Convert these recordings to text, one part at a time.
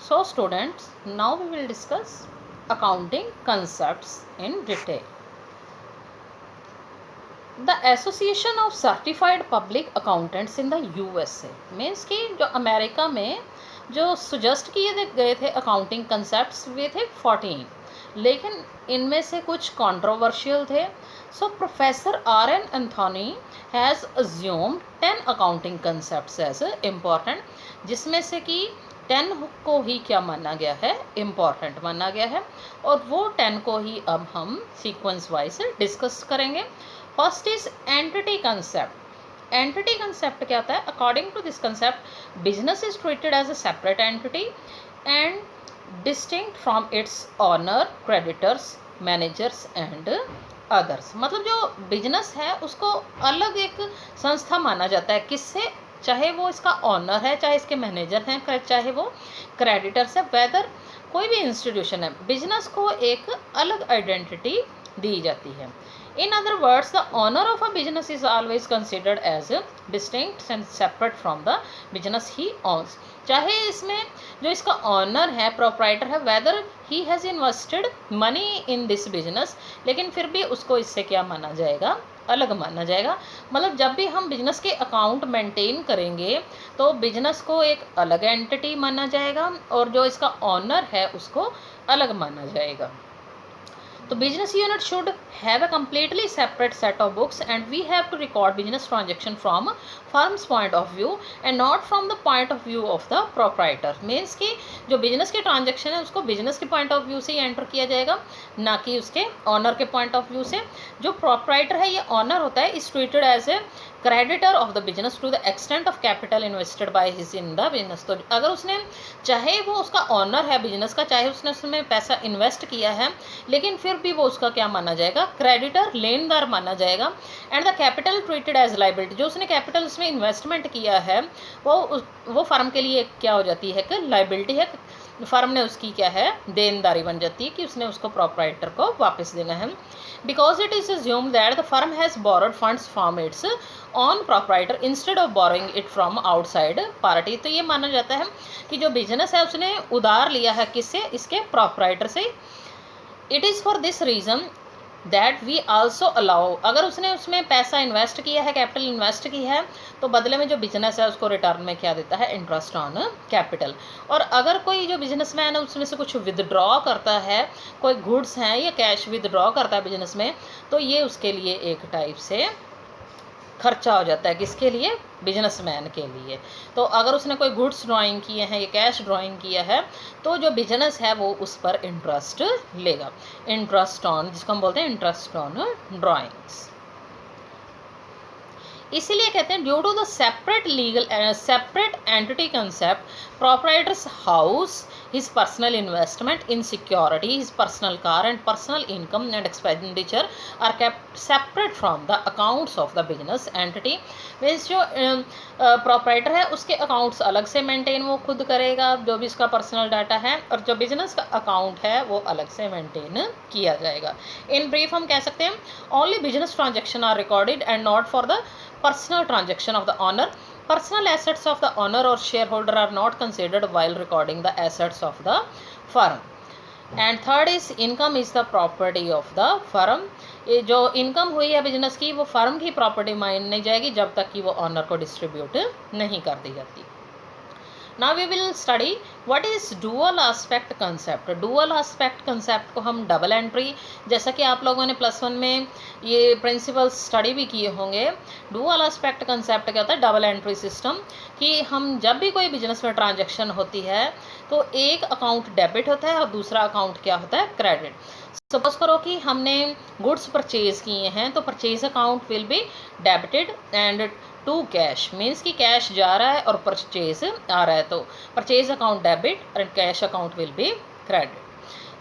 So students, now we will discuss accounting concepts in detail. The Association of Certified Public Accountants in the USA means कि जो America में जो suggest किए गए थे accounting concepts वे थे 14, लेकिन इनमें से कुछ कंट्रोवर्शियल थे. So professor R.N. Anthony has assumed 10 accounting concepts as important, जिसमें से कि 10 को ही क्या माना गया है, इम्पॉर्टेंट माना गया है, और वो 10 को ही अब हम सीक्वेंस वाइज डिस्कस करेंगे. First is entity concept. Entity concept क्या होता है? According to this concept business is treated as a separate entity and distinct from its owner, creditors, managers and others. मतलब जो बिजनेस है उसको अलग एक संस्था माना जाता है. किससे? चाहे वो इसका ऑनर है, चाहे इसके मैनेजर हैं, चाहे वो क्रेडिटर्स है, वेदर कोई भी इंस्टीट्यूशन है, बिजनेस को एक अलग आइडेंटिटी दी जाती है. In other words, the owner of a business is always considered as distinct and separate from the business he owns. चाहे इसमें जो इसका ऑनर है, प्रोप्राइटर है, weather he has invested money in this business, लेकिन फिर भी उसको इससे क्या माना जाएगा? अलग माना जाएगा. मतलब जब भी हम बिजनेस के अकाउंट मेंटेन करेंगे तो बिजनेस को एक अलग एंटिटी माना जाएगा और जो इसका ऑनर है उसको अलग माना जाएगा. तो business unit should have a completely separate set of books and we have to record business transaction from firm's point of view and not from the point of view of the proprietor. Means कि जो business के transaction है उसको business के point of view से ही enter किया जाएगा, ना कि उसके ऑनर के पॉइंट ऑफ व्यू से. जो प्रोप्राइटर है, ये ऑनर होता है, is treated as a creditor of the business to the extent of capital invested by his in the business. तो अगर उसने, चाहे वो उसका ऑनर है बिजनेस का, चाहे उसने उसमें पैसा इन्वेस्ट किया है, लेकिन फिर भी वो उसका क्या माना जाएगा? क्रेडिटर, लेनदार माना जाएगा. And the capital treated as liability. जो उसने कैपिटल उसमें इन्वेस्टमेंट किया है वो फर्म के लिए क्या हो जाती है कि लाइबिलिटी है. फर्म ने उसकी क्या है? देनदारी बन जाती है कि उसने उसको प्रोप्राइटर को वापस देना है. Because it is assumed that the firm has borrowed funds from its on proprietor instead of borrowing it from outside party. तो ये माना जाता है कि जो बिजनेस है उसने उधार लिया है किससे? इसके प्रोप्राइटर से. It is for this reason that we also allow, अगर उसने उसमें पैसा इन्वेस्ट किया है, कैपिटल इन्वेस्ट की है, तो बदले में जो बिजनेस है उसको रिटर्न में क्या देता है? Interest on capital. और अगर कोई जो बिजनेसमैन है उसमें से कुछ विदड्रॉ करता है, कोई गुड्स हैं या कैश विदड्रॉ करता है बिजनेस में, तो ये उसके लिए एक टाइप से खर्चा हो जाता है. किसके लिए? बिजनेसमैन के लिए. तो अगर उसने कोई गुड्स ड्राइंग किए हैं या कैश ड्राइंग किया है तो जो बिजनेस है वो उस पर इंटरेस्ट लेगा. इंटरेस्ट ऑन, जिसको हम बोलते हैं इंटरेस्ट ऑन ड्राइंग्स. इसीलिए कहते हैं due to the separate legal separate entity concept proprietors house, his personal investment in security, his personal car and personal income and expenditure are kept separate from the accounts of the business entity. Means जो proprietor है उसके accounts अलग से maintain वो खुद करेगा, जो भी इसका पर्सनल डाटा है, और जो बिजनेस का अकाउंट है वो अलग से मेंटेन किया जाएगा. इन ब्रीफ हम कह सकते हैं only business transaction are recorded and not for the personal transaction of the owner. Personal assets of the owner or shareholder are not considered while recording the assets of the firm. And third is income is the property of the firm. ये जो income हुई है business की वो firm की property मानी जाएगी जब तक कि वो ऑनर को डिस्ट्रीब्यूट नहीं कर दी जाती. Now we will study what is dual aspect concept. Dual aspect concept को हम डबल एंट्री, जैसा कि आप लोगों ने +1 में ये प्रिंसिपल स्टडी भी किए होंगे. डुअल एस्पेक्ट कंसेप्ट क्या होता है? Double entry system. कि हम जब भी कोई बिजनेस में ट्रांजैक्शन होती है तो एक अकाउंट डेबिट होता है और दूसरा अकाउंट क्या होता है? क्रेडिट. सपोज करो कि हमने गुड्स परचेज किए हैं तो purchase account will be debited and to cash. Means कि कैश जा रहा है और परचेज आ रहा है, तो purchase account debit and cash account will be credit.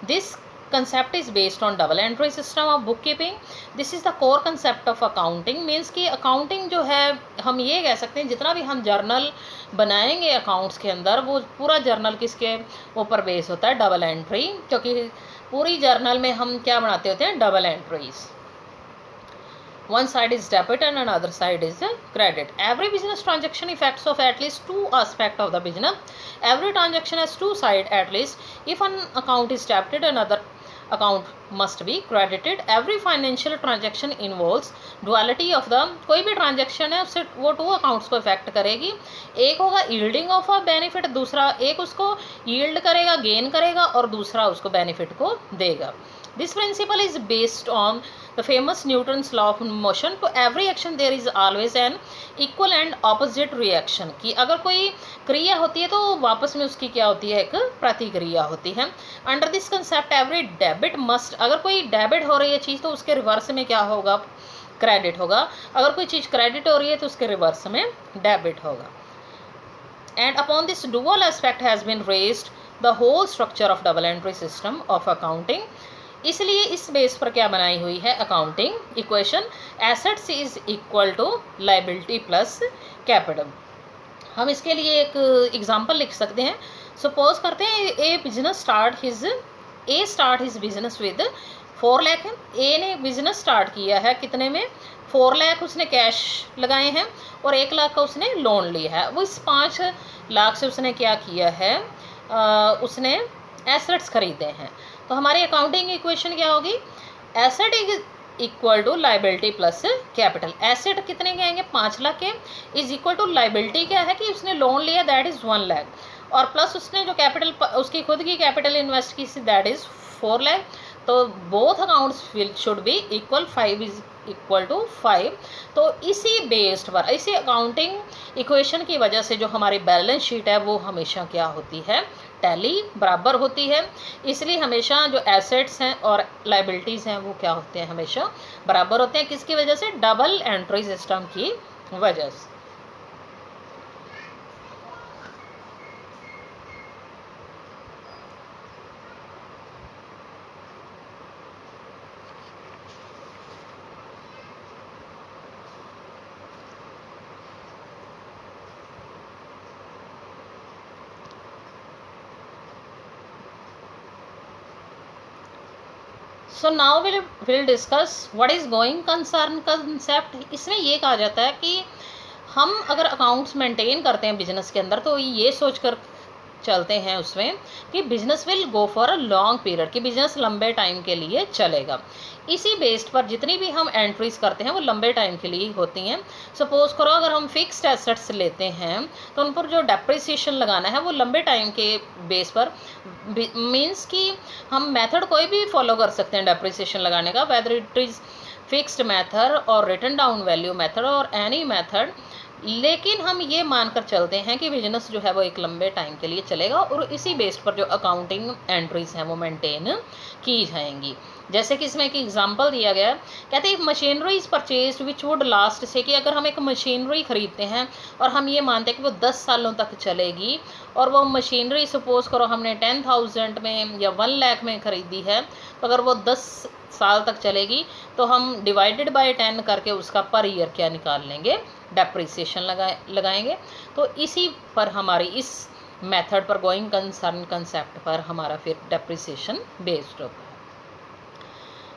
This concept is based on double entry system of bookkeeping. This is the core concept of accounting. Means कि अकाउंटिंग जो है हम ये कह सकते हैं जितना भी हम जर्नल बनाएंगे अकाउंट्स के अंदर वो पूरा जर्नल किसके ऊपर बेस होता है? Double entry. क्योंकि पूरी जर्नल में हम क्या बनाते होते हैं? Double entries. One side is debit and another side is credit. Every business transaction effects of at least two aspects of the business. Every transaction has two sides at least. If an account is debited, another account must be credited. Every financial transaction involves duality of the, कोई भी transaction है उससे वो to accounts को effect करेगी. एक होगा yielding of a benefit, दूसरा एक उसको यील्ड करेगा, गेन करेगा, और दूसरा उसको बेनिफिट को देगा. This principle is based on the famous Newton's law of motion. To every action there is always an equal and opposite reaction. कि अगर कोई क्रिया होती है तो वापस में उसकी क्या होती है, एक प्रतिक्रिया होती है. Under this concept every debit must, अगर कोई डेबिट हो रही है चीज़ तो उसके रिवर्स में क्या होगा, क्रेडिट होगा. अगर कोई चीज़ क्रेडिट हो रही है तो उसके रिवर्स में डेबिट होगा. And upon this dual aspect has been raised the whole structure of double entry system of accounting. इसलिए इस बेस पर क्या बनाई हुई है accounting equation, assets is equal to liability plus capital. हम इसके लिए एक एग्जांपल लिख सकते हैं. सपोज करते हैं A business start his business with 4 lakh है. ए ने बिजनेस स्टार्ट किया है कितने में, 4 लाख उसने कैश लगाए हैं और 1 लाख का उसने लोन लिया है. वो इस 5 लाख से उसने क्या किया है, उसने एसेट्स खरीदे हैं. तो हमारी अकाउंटिंग इक्वेशन क्या होगी, asset equal to liability plus capital. Asset कितने के आएंगे, 5 लाख के, इज इक्वल टू लाइबिलिटी क्या है कि उसने लोन लिया, दैट इज़ 1 लाख, और प्लस उसने जो कैपिटल उसकी खुद की कैपिटल इन्वेस्ट की, दैट इज़ 4 लाख. तो both accounts should be equal, 5 is equal to 5. तो इसी बेस्ड पर, इसी अकाउंटिंग इक्वेशन की वजह से जो हमारी बैलेंस शीट है वो हमेशा क्या होती है, टैली बराबर होती है. इसलिए हमेशा जो एसेट्स हैं और लाइबिलिटीज़ हैं वो क्या होते हैं, हमेशा बराबर होते हैं. किसकी वजह से, डबल एंट्री सिस्टम की वजह से. So now will discuss what is going concern concept. इसमें ये कहा जाता है कि हम अगर अकाउंट्स मेंटेन करते हैं बिजनेस के अंदर तो ये सोचकर चलते हैं उसमें कि business will go for a long period, कि बिजनेस लंबे टाइम के लिए चलेगा. इसी बेस्ड पर जितनी भी हम एंट्रीज करते हैं वो लंबे टाइम के लिए होती हैं. सपोज करो अगर हम फिक्स्ड एसेट्स लेते हैं तो उन पर जो डेप्रिसिएशन लगाना है वो लंबे टाइम के बेस पर, मीन्स कि हम मेथड कोई भी फॉलो कर सकते हैं डेप्रिसिएशन लगाने का, whether it is fixed method और रिटन डाउन वैल्यू मेथड और एनी मेथड. लेकिन हम ये मानकर चलते हैं कि बिजनेस जो है वो एक लंबे टाइम के लिए चलेगा और इसी बेस्ड पर जो अकाउंटिंग एंट्रीज हैं वो मेंटेन की जाएंगी. जैसे कि इसमें एक एग्जांपल दिया गया है, कहते हैं machinery is purchase which would last, से कि अगर हम एक मशीनरी ख़रीदते हैं और हम ये मानते हैं कि वो 10 सालों तक चलेगी, और वो मशीनरी सपोज करो हमने 10,000 में या 1 लाख में ख़रीदी है, तो अगर वो 10 साल तक चलेगी तो हम डिवाइडेड बाय 10 करके उसका पर ईयर क्या निकाल लेंगे, डेप्रिसिएशन लगाएंगे. तो इसी पर हमारी इस मेथड पर, गोइंग कंसर्न कंसेप्ट पर हमारा फिर डेप्रिसिएशन बेस्ड होता है.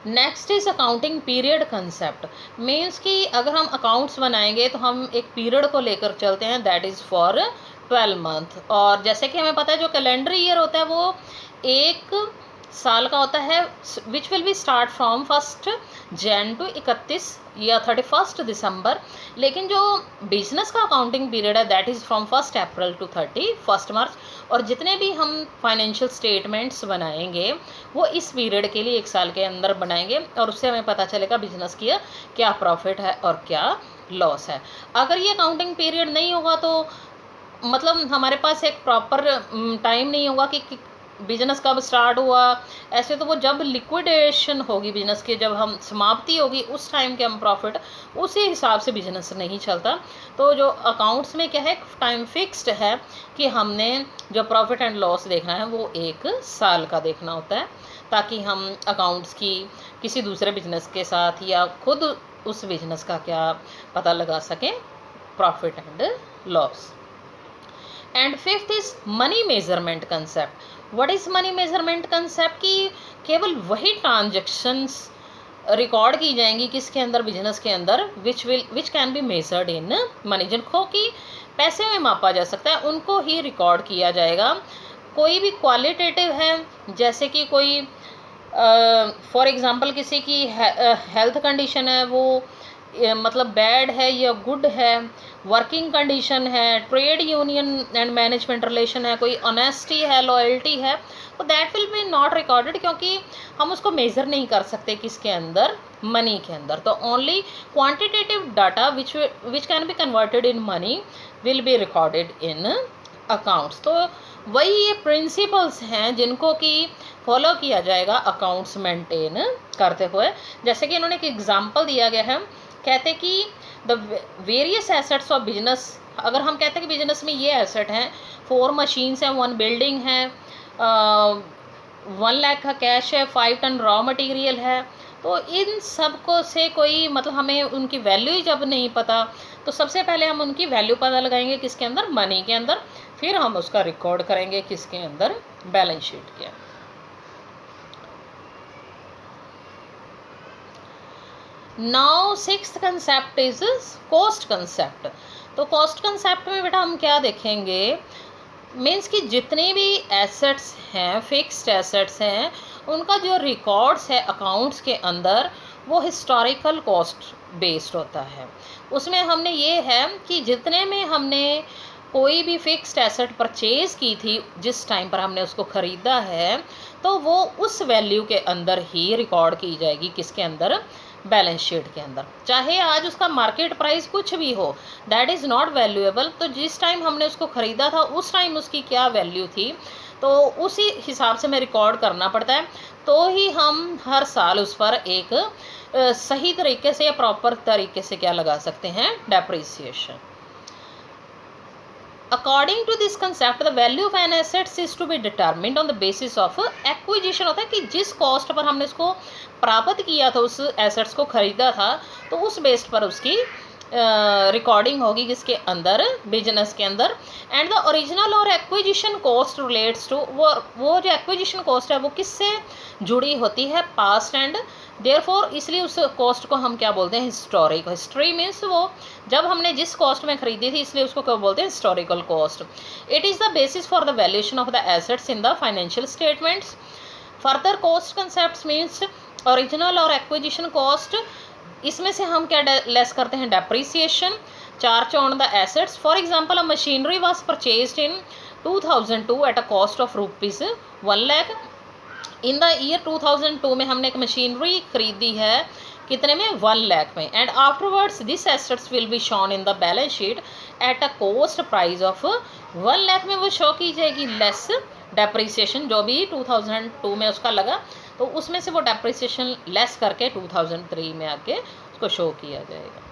Next is accounting period concept. Means कि अगर हम अकाउंट्स बनाएंगे तो हम एक पीरियड को लेकर चलते हैं, दैट इज़ फॉर 12 मंथ. और जैसे कि हमें पता है जो कैलेंडर ईयर होता है वो 1 साल का होता है, which will be start from 1 January to 31 या 31 दिसंबर. लेकिन जो बिजनेस का अकाउंटिंग पीरियड है that is from 1 April to 31 March. और जितने भी हम फाइनेंशियल स्टेटमेंट्स बनाएंगे वो इस पीरियड के लिए 1 साल के अंदर बनाएंगे, और उससे हमें पता चलेगा बिजनेस की क्या प्रॉफिट है और क्या लॉस है. अगर ये अकाउंटिंग पीरियड नहीं होगा तो मतलब हमारे पास एक प्रॉपर टाइम नहीं होगा कि बिजनेस कब स्टार्ट हुआ. ऐसे तो वो जब लिक्विडेशन होगी बिजनेस की, जब हम समाप्ति होगी उस टाइम के हम प्रॉफिट, उसी हिसाब से बिजनेस नहीं चलता. तो जो अकाउंट्स में क्या है, टाइम फिक्स्ड है कि हमने जो प्रॉफिट एंड लॉस देखना है वो 1 साल का देखना होता है, ताकि हम अकाउंट्स की किसी दूसरे बिजनेस के साथ या खुद उस बिजनेस का क्या पता लगा सकें, profit and loss. And 5th is money measurement concept. What is money measurement concept, कि केवल वही ट्रांजैक्शंस रिकॉर्ड की जाएंगी किसके अंदर, बिजनेस के अंदर, which can be measured in money, जिनको कि पैसे में मापा जा सकता है उनको ही रिकॉर्ड किया जाएगा। कोई भी क्वालिटेटिव है, जैसे कि कोई फॉर एग्जांपल किसी की हेल्थ कंडीशन है, वो मतलब बैड है या गुड है, वर्किंग कंडीशन है, trade union and management relation है, कोई ऑनेस्टी है, लॉयल्टी है, तो that will be not recorded, क्योंकि हम उसको मेजर नहीं कर सकते किसके अंदर, मनी के अंदर। तो only quantitative data which can be converted in money will be recorded in accounts. तो वही ये प्रिंसिपल्स हैं जिनको कि फॉलो किया जाएगा अकाउंट्स मेंटेन करते हुए। जैसे कि इन्होंने एक एग्जांपल दिया गया है, कहते कि the various assets of business, अगर हम कहते हैं कि बिजनेस में ये एसेट हैं, 4 मशीन्स हैं, 1 बिल्डिंग है, 1 लाख का कैश है, 5 टन रॉ मटेरियल है, तो इन सब को से कोई मतलब हमें उनकी वैल्यू ही जब नहीं पता, तो सबसे पहले हम उनकी वैल्यू पता लगाएंगे किसके अंदर, मनी के अंदर, फिर हम उसका रिकॉर्ड करेंगे किसके अंदर, बैलेंस शीट के अंदर। Now 6th concept is cost concept. तो कॉस्ट कंसेप्ट में बेटा हम क्या देखेंगे, मीन्स कि जितने भी एसेट्स हैं, फिक्स्ड एसेट्स हैं, उनका जो रिकॉर्ड्स है अकाउंट्स के अंदर, वो हिस्टोरिकल कॉस्ट बेस्ड होता है। उसमें हमने ये है कि जितने में हमने कोई भी फिक्स्ड एसेट परचेज की थी, जिस टाइम पर हमने उसको ख़रीदा है, तो वो उस वैल्यू के अंदर ही रिकॉर्ड की जाएगी किसके अंदर, बैलेंस शीट के अंदर। चाहे आज उसका मार्केट प्राइस कुछ भी हो, दैट इज़ नॉट वैल्यूएबल, तो जिस टाइम हमने उसको ख़रीदा था उस टाइम उसकी क्या वैल्यू थी, तो उसी हिसाब से हमें रिकॉर्ड करना पड़ता है, तो ही हम हर साल उस पर एक सही तरीके से या प्रॉपर तरीके से क्या लगा सकते हैं, depreciation. According to this concept the value of an assets is to be determined on the basis of acquisition. होता है कि जिस कॉस्ट पर हमने उसको प्राप्त किया था, उस एसेट्स को खरीदा था, तो उस बेस पर उसकी रिकॉर्डिंग होगी किसके अंदर, बिजनेस के अंदर। एंड द ओरिजिनल और एक्विजिशन कॉस्ट रिलेट्स टू, वो जो एक्विजिशन कॉस्ट है वो किससे जुड़ी होती है, पास्ट एंड देयरफॉर, इसलिए उस कॉस्ट को हम क्या बोलते हैं, हिस्टोरिक। हिस्ट्री मीन्स वो जब हमने जिस कॉस्ट में खरीदी थी, इसलिए उसको क्या बोलते हैं, historical cost. It is the basis for the valuation of the assets in the financial statements. Further cost concept means original और एक्विजिशन कॉस्ट, इसमें से हम क्या लेस करते हैं, depreciation, charge on the assets. For example a machinery was purchased in 2002 at a cost of ₹1 lakh. In the year 2002 में हमने एक मशीनरी खरीदी है, कितने में, 1 लाख में। And afterwards this assets will be shown in the balance sheet at a cost price of 1 lakh में वो शो की जाएगी, लेस डेप्रिसिएशन जो भी 2002 में उसका लगा, तो उसमें से वो डेप्रिसिएशन लेस करके 2003 में आके उसको शो किया जाएगा।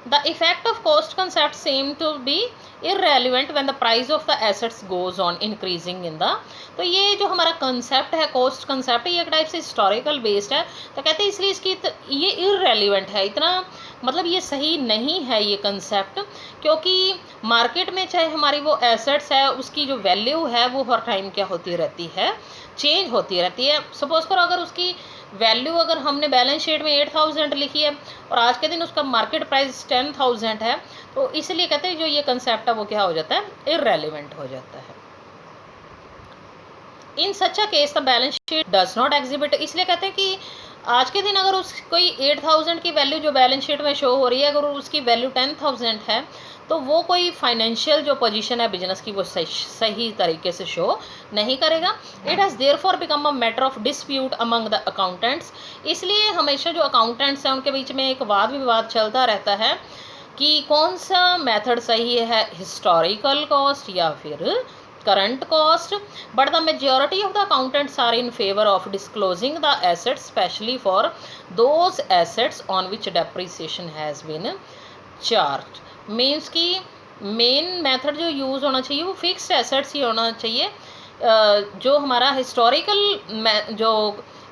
The effect of cost concept seem to be irrelevant when the price of the assets goes on increasing in the, तो ये जो हमारा कंसेप्ट है कॉस्ट कंसेप्ट, ये एक टाइप से हिस्टोरिकल बेस्ड है, तो कहते हैं इसलिए इसकी ये इररेलिवेंट है, इतना मतलब ये सही नहीं है ये कंसेप्ट, क्योंकि मार्केट में चाहे हमारी वो एसेट्स है, उसकी जो वैल्यू है वो हर टाइम क्या होती रहती है, चेंज होती रहती है। सपोज करो अगर उसकी वैल्यू अगर हमने बैलेंस शीट में 8000 लिखी है और आज के दिन उसका मार्केट प्राइस 10,000 है, तो इसलिए कहते हैं जो ये कंसेप्ट है वो क्या हो जाता है, इररेलेवेंट हो जाता है। In such a case the balance sheet does not exhibit, इसलिए कहते हैं कि आज के दिन अगर उस कोई 8000 की वैल्यू जो बैलेंस शीट में शो हो रही है, अगर उसकी वैल्यू 10,000 है, तो वो कोई फाइनेंशियल जो पोजीशन है बिजनेस की वो सही तरीके से शो नहीं करेगा। It has therefore become a matter of dispute among the accountants, इसलिए हमेशा जो अकाउंटेंट्स हैं उनके बीच में एक वाद विवाद चलता रहता है कि कौन सा मेथड सही है, हिस्टोरिकल कॉस्ट या फिर current cost, but the majority of the accountants are in favor of disclosing the assets, especially for those assets on which depreciation has been charged। Means कि मेन मेथड जो use होना चाहिए वो fixed assets ही होना चाहिए। जो हमारा historical जो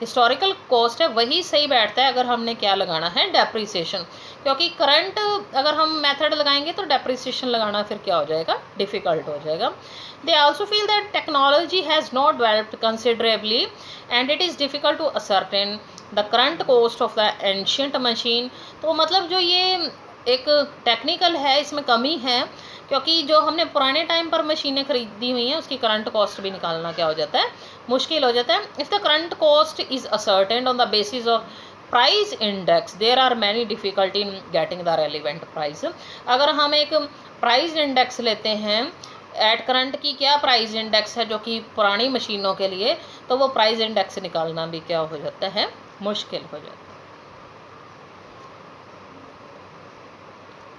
हिस्टोरिकल कॉस्ट है वही सही बैठता है अगर हमने क्या लगाना है, डेप्रिसिएशन, क्योंकि करंट अगर हम मेथड लगाएंगे तो डेप्रिसिएशन लगाना फिर क्या हो जाएगा, डिफ़िकल्ट हो जाएगा। They also feel that technology has not developed considerably and it is difficult to ascertain the current cost of the ancient machine. तो मतलब जो ये एक टेक्निकल है, इसमें कमी है, क्योंकि जो हमने पुराने टाइम पर मशीनें खरीदी हुई हैं उसकी करंट कॉस्ट भी निकालना क्या हो जाता है, मुश्किल हो जाता है। If the current cost is ascertained on the basis of price index there are many difficulty in getting the relevant price. अगर हम एक प्राइस इंडेक्स लेते हैं एट करंट की क्या प्राइस इंडेक्स है जो कि पुरानी मशीनों के लिए, तो वो प्राइस इंडेक्स निकालना भी क्या हो जाता है, मुश्किल हो जाता है।